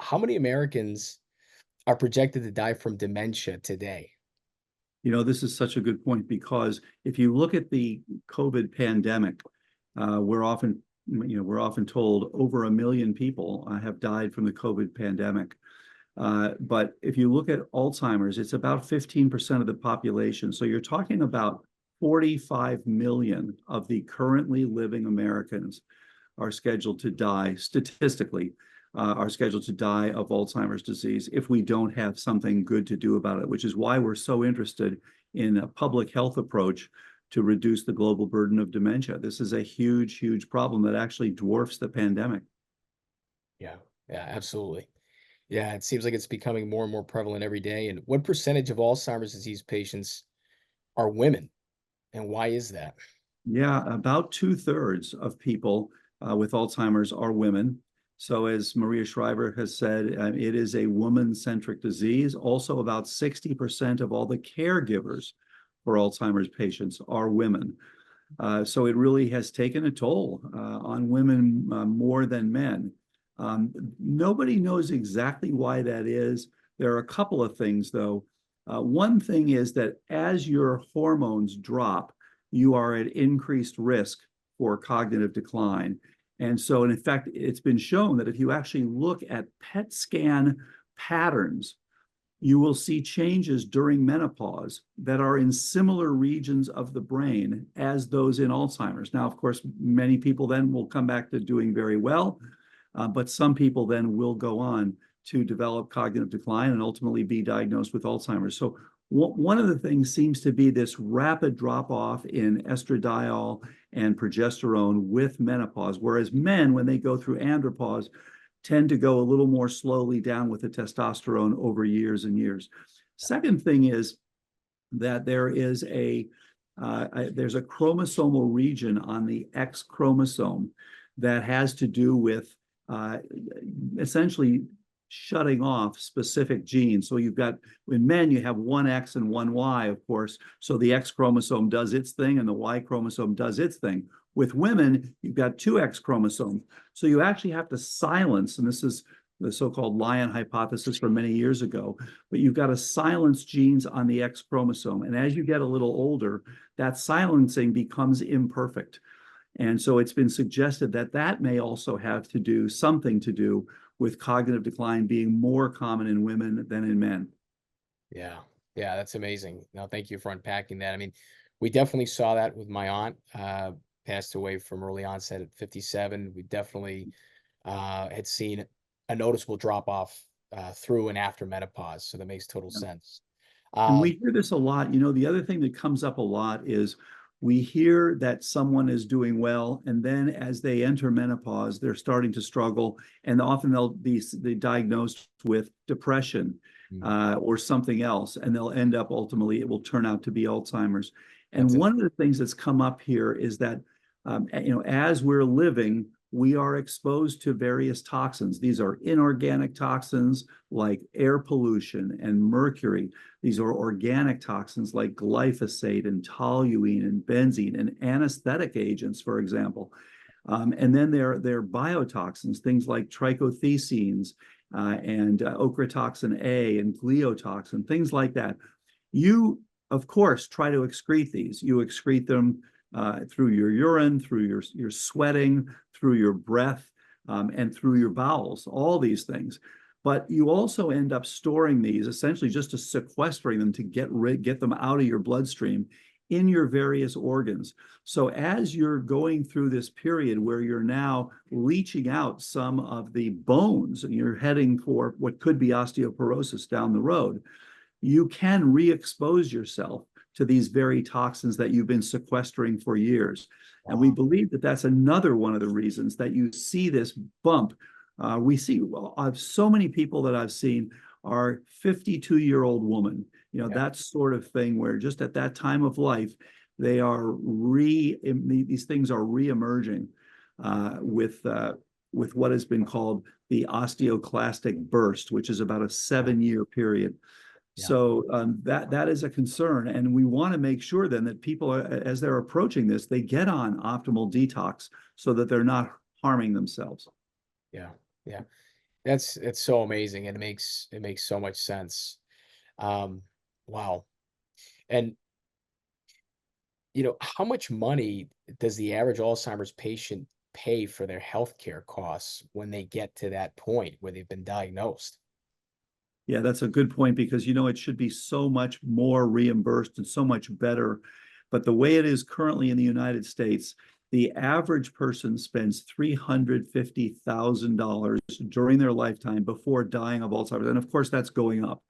how many Americans are projected to die from dementia today? This is such a good point because if you look at the COVID pandemic, we're often told over 1 million people have died from the COVID pandemic. But if you look at Alzheimer's, it's about 15% of the population. So you're talking about 45 million of the currently living Americans are scheduled to die, statistically, are scheduled to die of Alzheimer's disease if we don't have something good to do about it, which is why we're so interested in a public health approach to reduce the global burden of dementia. This is a huge, huge problem that actually dwarfs the pandemic. Yeah, yeah, absolutely. Yeah, it seems like it's becoming more and more prevalent every day. And what percentage of Alzheimer's disease patients are women, and why is that? Yeah, about 2/3 of people with Alzheimer's are women. So, as Maria Shriver has said, it is a woman-centric disease. Also, about 60% of all the caregivers for Alzheimer's patients are women. So it really has taken a toll on women more than men. Nobody knows exactly why that is. There are a couple of things, though. One thing is that as your hormones drop, you are at increased risk for cognitive decline. And so, in fact, it's been shown that if you actually look at PET scan patterns, you will see changes during menopause that are in similar regions of the brain as those in Alzheimer's. Now, of course, many people then will come back to doing very well, but some people then will go on to develop cognitive decline and ultimately be diagnosed with Alzheimer's. So one of the things seems to be this rapid drop-off in estradiol and progesterone with menopause, whereas men, when they go through andropause, tend to go a little more slowly down with the testosterone over years and years. Second thing is that there's a chromosomal region on the X chromosome that has to do with essentially shutting off specific genes. So you've got, in men, you have one X and one Y, of course. So the X chromosome does its thing and the Y chromosome does its thing. With women, you've got two X chromosomes. So you actually have to silence, and this is the so-called lion hypothesis from many years ago, but you've got to silence genes on the X chromosome. And as you get a little older, that silencing becomes imperfect. And so it's been suggested that that may also have to do something to do with cognitive decline being more common in women than in men. Yeah, yeah, that's amazing. No, thank you for unpacking that. I mean, we definitely saw that with my aunt, passed away from early onset at 57. We definitely had seen a noticeable drop off through and after menopause. So that makes total sense. And we Um, hear this a lot. The other thing that comes up a lot is we hear that someone is doing well, and then as they enter menopause, they're starting to struggle, and often they'll be diagnosed with depression mm, or something else, and they'll end up ultimately, it will turn out to be Alzheimer's. And that's one of the things that's come up here is that, as we're living, we are exposed to various toxins. These are inorganic toxins like air pollution and mercury. These are organic toxins like glyphosate and toluene and benzene and anesthetic agents, for example. And then there are biotoxins, things like trichothecenes and ochratoxin A and gliotoxin, things like that. You, of course, try to excrete these. You excrete them through your urine, through your sweating, through your breath, and through your bowels, all these things. But you also end up storing these, essentially just to sequestering them to get them out of your bloodstream in your various organs. So as you're going through this period where you're now leaching out some of the bones and you're heading for what could be osteoporosis down the road, you can re-expose yourself to these very toxins that you've been sequestering for years. And we believe that that's another one of the reasons that you see this bump. We see so many people that I've seen are 52-year-old women, yeah, that sort of thing where just at that time of life, these things are re-emerging with what has been called the osteoclastic burst, which is about a 7-year period. yeah. So that is a concern, and we want to make sure then that people, as they're approaching this, they get on optimal detox so that they're not harming themselves. Yeah, yeah. it's so amazing, and it makes so much sense. Um, wow. And how much money does the average Alzheimer's patient pay for their healthcare costs when they get to that point where they've been diagnosed? Yeah, that's a good point because it should be so much more reimbursed and so much better. But the way it is currently in the United States, the average person spends $350,000 during their lifetime before dying of Alzheimer's. And of course, that's going up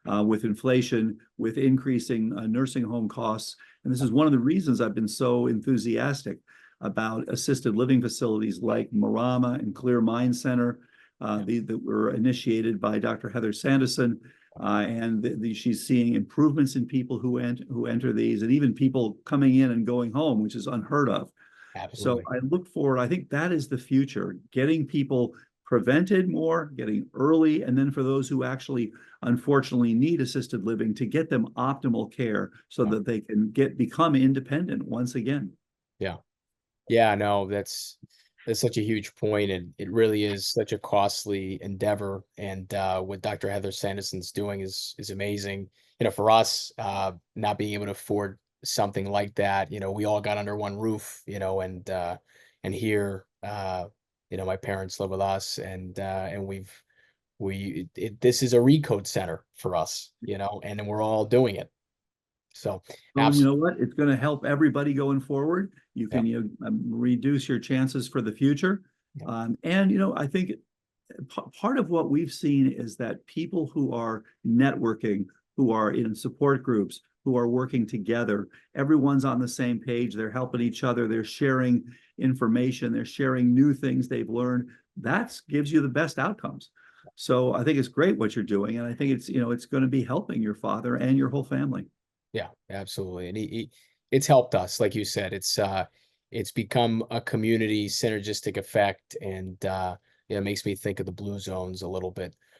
with inflation, with increasing nursing home costs. And this is one of the reasons I've been so enthusiastic about assisted living facilities like Marama and Clear Mind Center that were initiated by Dr. Heather Sanderson. And she's seeing improvements in people who enter these, and even people coming in and going home, which is unheard of. So Absolutely. I look forward. I think that is the future, getting people prevented more, getting early, and then for those who actually unfortunately need assisted living, to get them optimal care so Yeah. that they can become independent once again. Yeah. Yeah, no, that's such a huge point, and it really is such a costly endeavor. And what Dr. Heather Sanderson's doing is amazing. For us, not being able to afford something like that, we all got under one roof, and here, my parents live with us, and this is a ReCODE center for us, and then we're all doing it. So, Well, you know absolutely, what? It's going to help everybody going forward. You yeah, can reduce your chances for the future. yeah, And I think part of what we've seen is that people who are networking, who are in support groups, who are working together, everyone's on the same page. They're helping each other. They're sharing information. They're sharing new things they've learned. That gives you the best outcomes. So I think it's great what you're doing, and I think it's going to be helping your father and your whole family. yeah, absolutely. And it's helped us, like you said. It's become a community synergistic effect, and it makes me think of the blue zones a little bit.